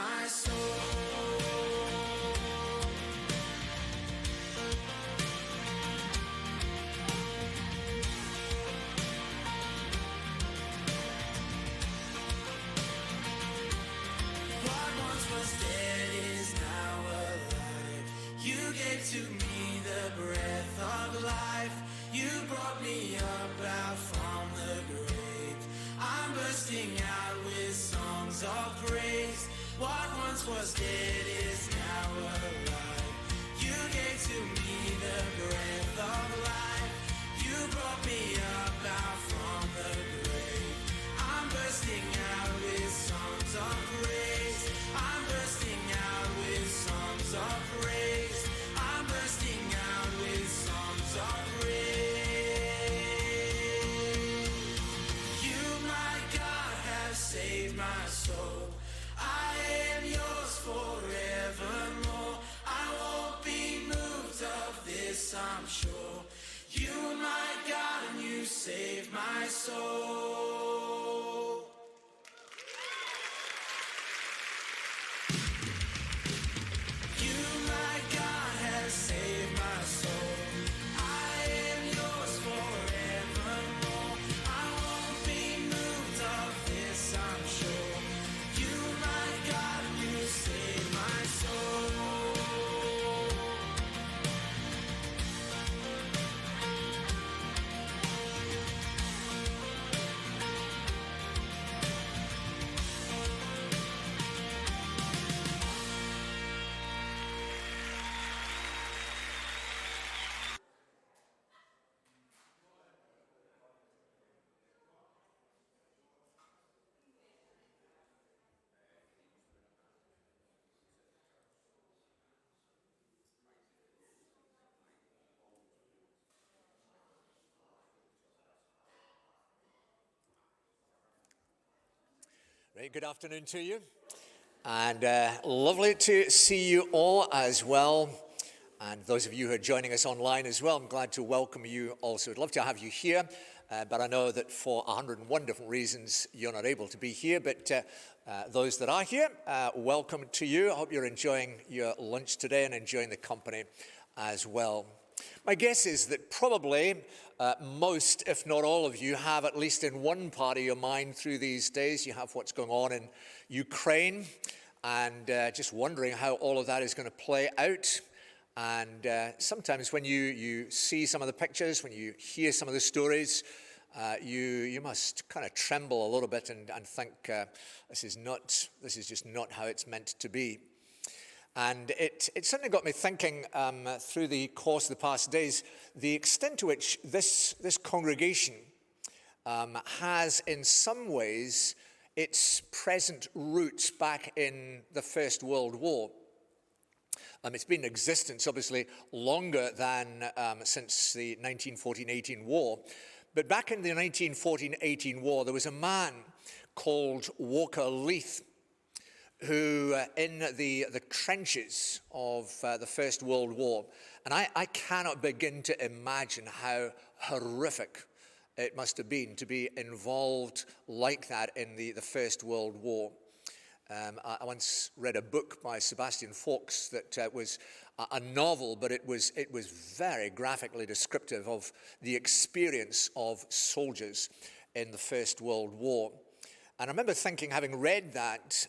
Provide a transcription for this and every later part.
my soul. What once was dead is now alive. You gave to me the breath of life. You brought me up out from the grave. I'm bursting out with songs of praise. What once was dead is now alive. You gave to me the breath of life. You brought me up out from the grave. I'm bursting out with songs of praise. I'm bursting out with songs of praise. I'm bursting out with songs of praise. You, my God, have saved my soul. I am yours forevermore. I won't be moved of this, I'm sure. You, my God, and you saved my soul. You, my God, have saved my soul. I am yours forevermore. I won't be moved of this, I'm sure. You, my God, you saved my soul. Right, good afternoon to you, and lovely to see you all as well, and those of you who are joining us online as well. I'm glad to welcome you also. I'd love to have you here, but I know that for 101 different reasons you're not able to be here, but those that are here, welcome to you. I hope you're enjoying your lunch today and enjoying the company as well. My guess is that probably most, if not all of you, have at least in one part of your mind through these days, you have what's going on in Ukraine, and just wondering how all of that is going to play out. And sometimes when you see some of the pictures, when you hear some of the stories, you must kind of tremble a little bit and think this is just not how it's meant to be. And it certainly got me thinking through the course of the past days, the extent to which this congregation has in some ways its present roots back in the First World War. It's been in existence obviously longer than since the 1914-18 war. But back in the 1914-18 war, there was a man called Walker Leith, who in the trenches of the First World War, and I cannot begin to imagine how horrific it must have been to be involved like that in the First World War. I once read a book by Sebastian Faulks that was a novel, but it was very graphically descriptive of the experience of soldiers in the First World War. And I remember thinking, having read that,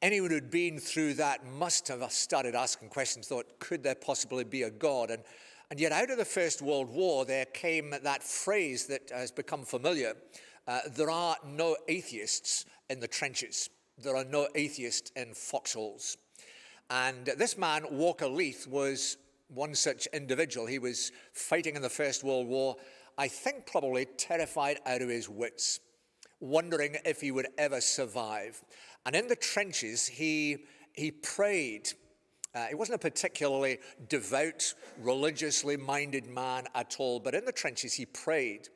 anyone who'd been through that must have started asking questions, thought, could there possibly be a God? And yet out of the First World War, there came that phrase that has become familiar. There are no atheists in the trenches. There are no atheists in foxholes. And this man, Walker Leith, was one such individual. He was fighting in the First World War, I think probably terrified out of his wits, wondering if he would ever survive. And in the trenches, he prayed. He wasn't a particularly devout, religiously minded man at all, but in the trenches he prayed.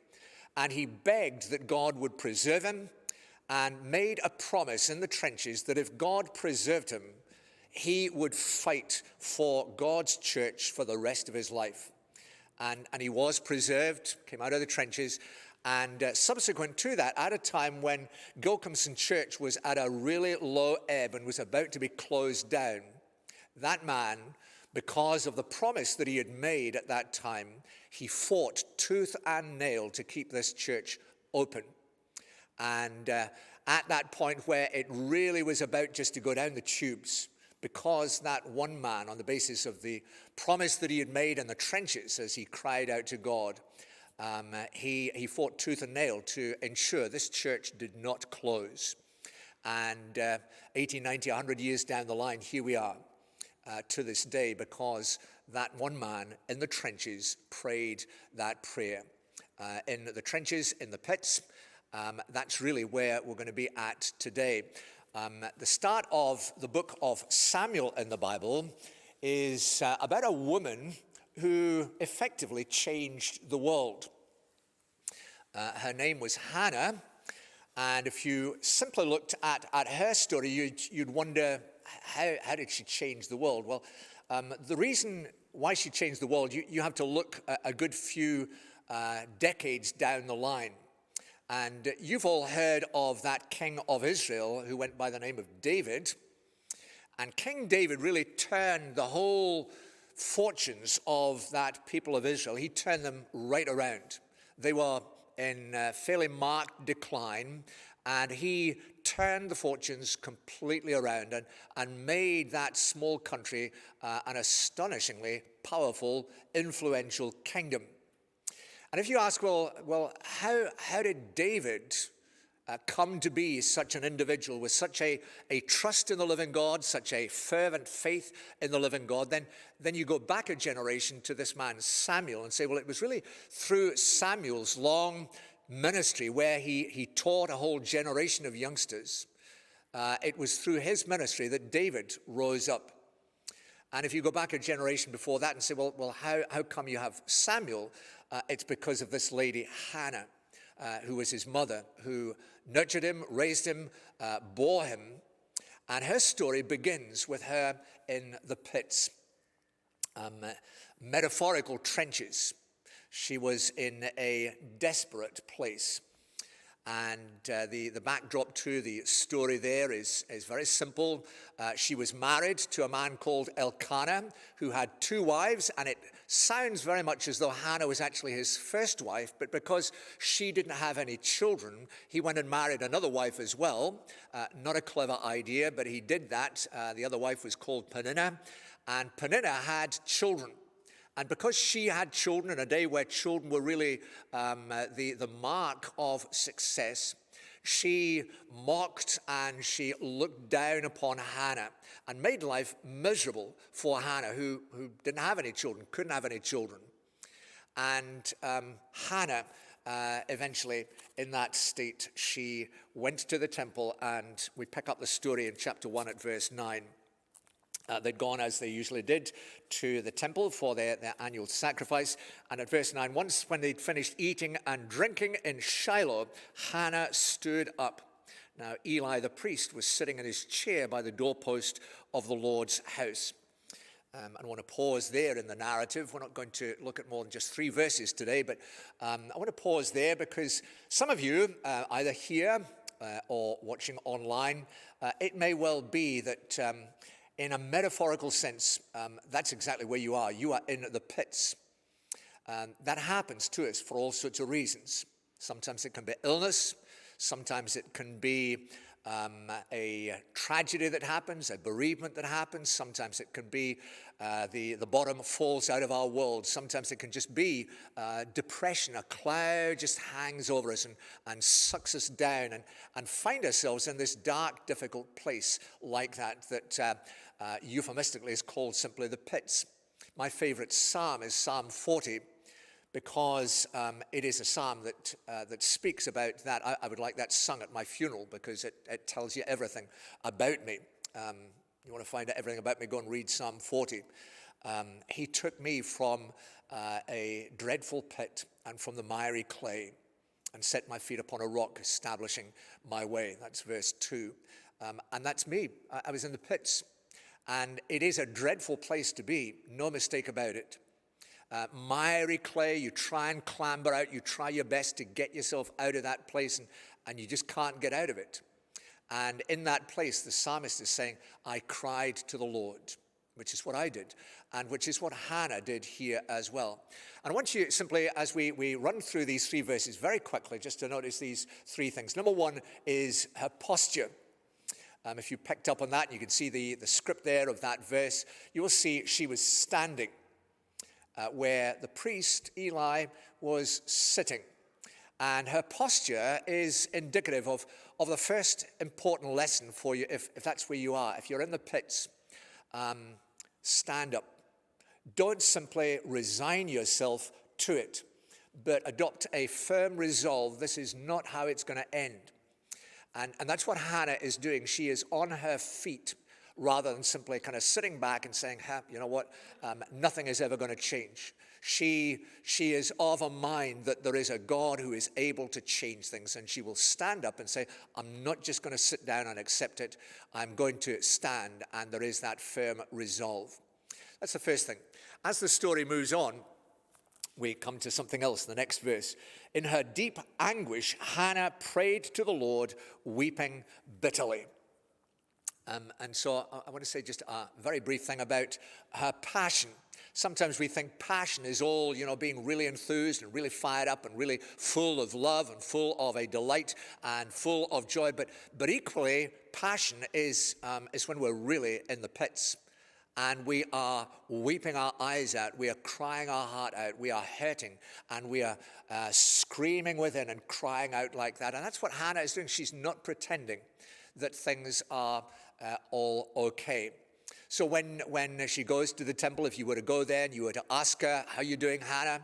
And he begged that God would preserve him, and made a promise in the trenches that if God preserved him, he would fight for God's church for the rest of his life. And he was preserved, came out of the trenches, And subsequent to that, at a time when Gilcomston Church was at a really low ebb and was about to be closed down, that man, because of the promise that he had made at that time, he fought tooth and nail to keep this church open. And at that point where it really was about just to go down the tubes, because that one man, on the basis of the promise that he had made in the trenches as he cried out to God, he fought tooth and nail to ensure this church did not close. And 80, 90, 100 years down the line, here we are to this day, because that one man in the trenches prayed that prayer. In the trenches, in the pits, that's really where we're going to be at today. The start of the book of Samuel in the Bible is about a woman who effectively changed the world. Her name was Hannah, and if you simply looked at her story, you'd wonder, how did she change the world? Well, the reason why she changed the world, you have to look a good few decades down the line. And you've all heard of that king of Israel who went by the name of David. And King David really turned the whole fortunes of that people of Israel. He turned them right around. They were in fairly marked decline, and he turned the fortunes completely around and made that small country an astonishingly powerful, influential kingdom. And if you ask, well, how did David come to be such an individual with such a trust in the living God, such a fervent faith in the living God, then you go back a generation to this man Samuel and say, well, it was really through Samuel's long ministry where he taught a whole generation of youngsters. It was through his ministry that David rose up. And if you go back a generation before that and say, well, how come you have Samuel? It's because of this lady, Hannah, who was his mother, who nurtured him, raised him, bore him. And her story begins with her in the pits, metaphorical trenches. She was in a desperate place. And the backdrop to the story there is very simple. She was married to a man called Elkanah, who had two wives, and it sounds very much as though Hannah was actually his first wife, but because she didn't have any children, he went and married another wife as well. Not a clever idea, but he did that. The other wife was called Peninnah, and Peninnah had children. And because she had children in a day where children were really the mark of success, she mocked and she looked down upon Hannah and made life miserable for Hannah, who didn't have any children, couldn't have any children. And Hannah, eventually, in that state, she went to the temple, and we pick up the story in chapter 1 at verse 9. They'd gone, as they usually did, to the temple for their annual sacrifice. And at verse 9, once when they'd finished eating and drinking in Shiloh, Hannah stood up. Now Eli the priest was sitting in his chair by the doorpost of the Lord's house. I want to pause there in the narrative. We're not going to look at more than just 3 verses today, but I want to pause there because some of you, either here or watching online, it may well be that in a metaphorical sense, that's exactly where you are. You are in the pits. That happens to us for all sorts of reasons. Sometimes it can be illness. Sometimes it can be a tragedy that happens, a bereavement that happens. Sometimes it can be the bottom falls out of our world. Sometimes it can just be depression. A cloud just hangs over us and sucks us down and find ourselves in this dark, difficult place like that euphemistically is called simply the pits. My favorite psalm is Psalm 40 because it is a psalm that speaks about that. I would like that sung at my funeral because it tells you everything about me. You want to find out everything about me, go and read Psalm 40. He took me from a dreadful pit and from the miry clay and set my feet upon a rock, establishing my way. That's verse 2. And that's me. I was in the pits. And it is a dreadful place to be, no mistake about it. miry clay. You try and clamber out. You try your best to get yourself out of that place, and you just can't get out of it. And in that place, the psalmist is saying, I cried to the Lord, which is what I did, and which is what Hannah did here as well. And I want you simply, as we run through these 3 verses very quickly, just to notice these 3 things. Number 1 is her posture. If you picked up on that, and you can see the script there of that verse, you will see she was standing where the priest, Eli, was sitting. And her posture is indicative of the first important lesson for you, if that's where you are. If you're in the pits, stand up. Don't simply resign yourself to it, but adopt a firm resolve. This is not how it's going to end. And that's what Hannah is doing. She is on her feet rather than simply kind of sitting back and saying, you know what, nothing is ever going to change. She is of a mind that there is a God who is able to change things, and she will stand up and say, I'm not just going to sit down and accept it. I'm going to stand, and there is that firm resolve. That's the first thing. As the story moves on, we come to something else, the next verse. In her deep anguish, Hannah prayed to the Lord, weeping bitterly. And so I want to say just a very brief thing about her passion. Sometimes we think passion is all, being really enthused and really fired up and really full of love and full of a delight and full of joy. But equally, passion is when we're really in the pits and we are weeping our eyes out. We are crying our heart out. We are hurting and we are screaming within and crying out like that. And that's what Hannah is doing. She's not pretending that things are all okay. So when she goes to the temple, if you were to go there and you were to ask her, how you doing, Hannah?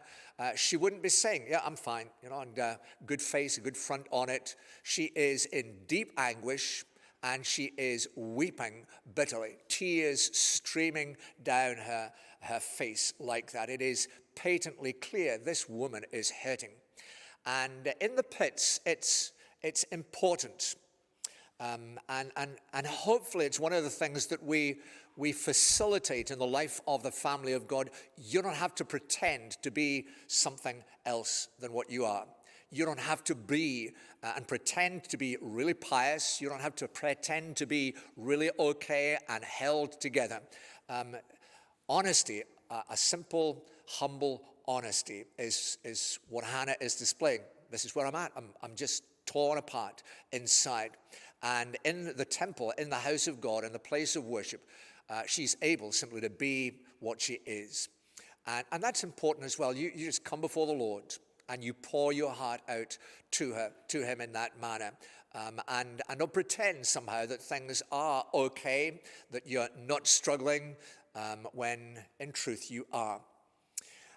She wouldn't be saying, yeah, I'm fine, and good face, a good front on it. She is in deep anguish and she is weeping bitterly, tears streaming down her face like that. It is patently clear this woman is hurting. And in the pits, it's important. And hopefully it's one of the things that we facilitate in the life of the family of God. You don't have to pretend to be something else than what you are. You don't have to be and pretend to be really pious. You don't have to pretend to be really okay and held together. Honesty, a simple, humble honesty is what Hannah is displaying. This is where I'm at. I'm just torn apart inside. And in the temple, in the house of God, in the place of worship, she's able simply to be what she is. And that's important as well. You just come before the Lord and you pour your heart out to him in that manner. And don't pretend somehow that things are okay, that you're not struggling, when in truth you are.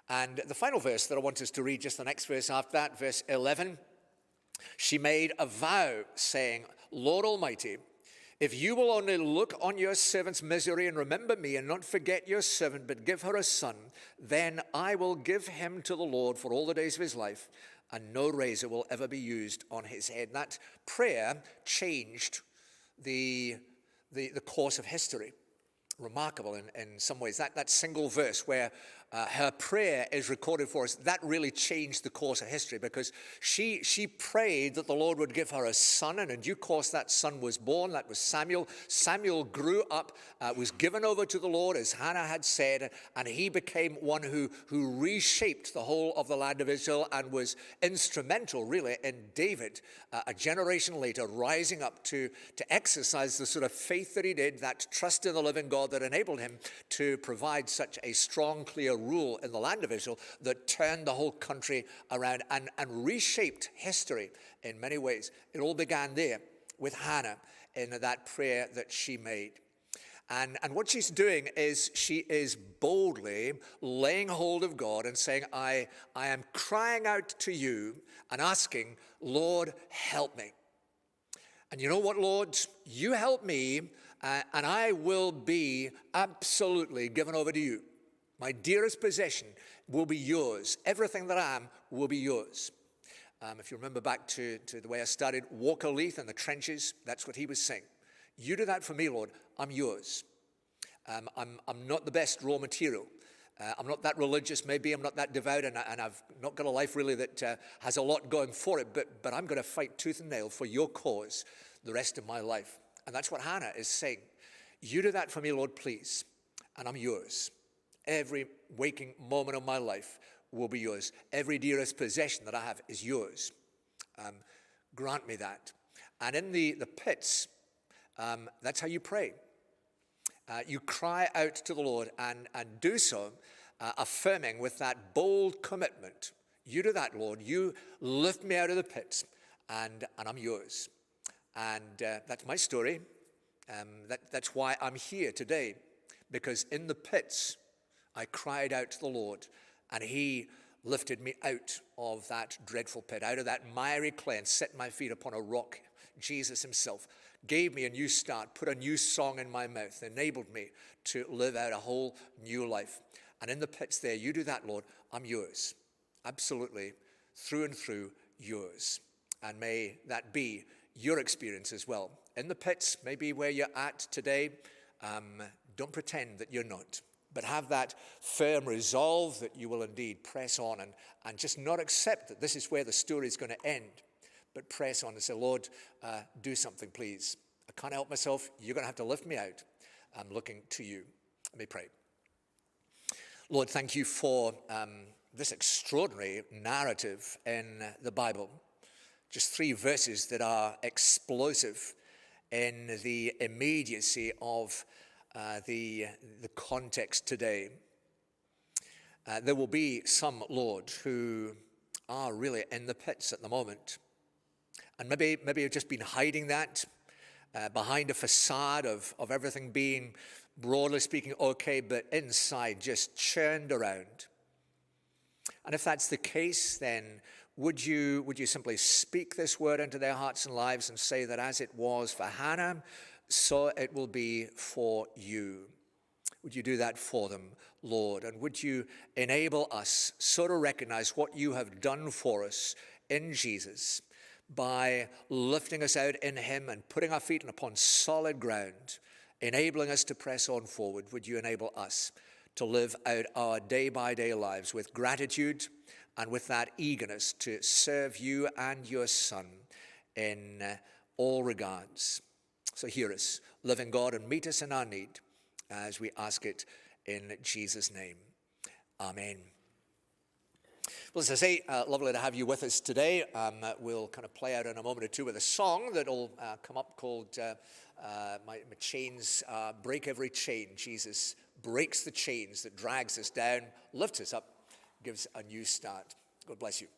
And the final verse that I want us to read, just the next verse after that, verse 11, she made a vow saying, Lord Almighty, if you will only look on your servant's misery and remember me and not forget your servant, but give her a son, then I will give him to the Lord for all the days of his life, and no razor will ever be used on his head. And that prayer changed the course of history. Remarkable in some ways. That single verse where her prayer is recorded for us, that really changed the course of history, because she prayed that the Lord would give her a son, and in due course that son was born. That was Samuel. Samuel grew up, was given over to the Lord, as Hannah had said, and he became one who reshaped the whole of the land of Israel and was instrumental, really, in David, a generation later, rising up to exercise the sort of faith that he did, that trust in the living God that enabled him to provide such a strong, clear rule in the land of Israel that turned the whole country around and reshaped history in many ways. It all began there with Hannah in that prayer that she made. And what she's doing is she is boldly laying hold of God and saying, I am crying out to you and asking, Lord, help me. And you know what, Lord? You help me, and I will be absolutely given over to you. My dearest possession will be yours. Everything that I am will be yours. If you remember back to the way I started, Walker Leith in the trenches, that's what he was saying. You do that for me, Lord. I'm yours. I'm not the best raw material, I'm not that religious, maybe I'm not that devout, and I've not got a life really that has a lot going for it, but I'm going to fight tooth and nail for your cause the rest of my life. And that's what Hannah is saying. You do that for me, Lord, please, and I'm yours. Every waking moment of my life will be yours. Every dearest possession that I have is yours. Grant me that. And in the pits, that's how you pray. You cry out to the Lord and do so, affirming with that bold commitment. You do that, Lord. You lift me out of the pits, and I'm yours. And that's my story. That's why I'm here today, because in the pits, I cried out to the Lord, and he lifted me out of that dreadful pit, out of that miry clay, and set my feet upon a rock. Jesus himself gave me a new start, put a new song in my mouth, enabled me to live out a whole new life. And in the pits there, you do that, Lord, I'm yours. Absolutely, through and through, yours. And may that be your experience as well. In the pits, maybe where you're at today, don't pretend that you're not, but have that firm resolve that you will indeed press on and just not accept that this is where the story is going to end, but press on and say, Lord, do something, please. I can't help myself. You're going to have to lift me out. I'm looking to you. Let me pray. Lord, thank you for this extraordinary narrative in the Bible. Just 3 verses that are explosive in the immediacy of the context today. There will be some, Lord, who are really in the pits at the moment. And maybe you've just been hiding that behind a facade of everything being, broadly speaking, okay, but inside just churned around. And if that's the case, then would you simply speak this word into their hearts and lives and say that as it was for Hannah, so it will be for you. Would you do that for them, Lord? And would you enable us so to recognize what you have done for us in Jesus by lifting us out in him and putting our feet upon solid ground, enabling us to press on forward? Would you enable us to live out our day-by-day lives with gratitude and with that eagerness to serve you and your Son in all regards? So hear us, living God, and meet us in our need as we ask it in Jesus' name. Amen. Well, as I say, lovely to have you with us today. We'll kind of play out in a moment or two with a song that'll come up called My Chains Break Every Chain. Jesus breaks the chains that drags us down, lifts us up, gives a new start. God bless you.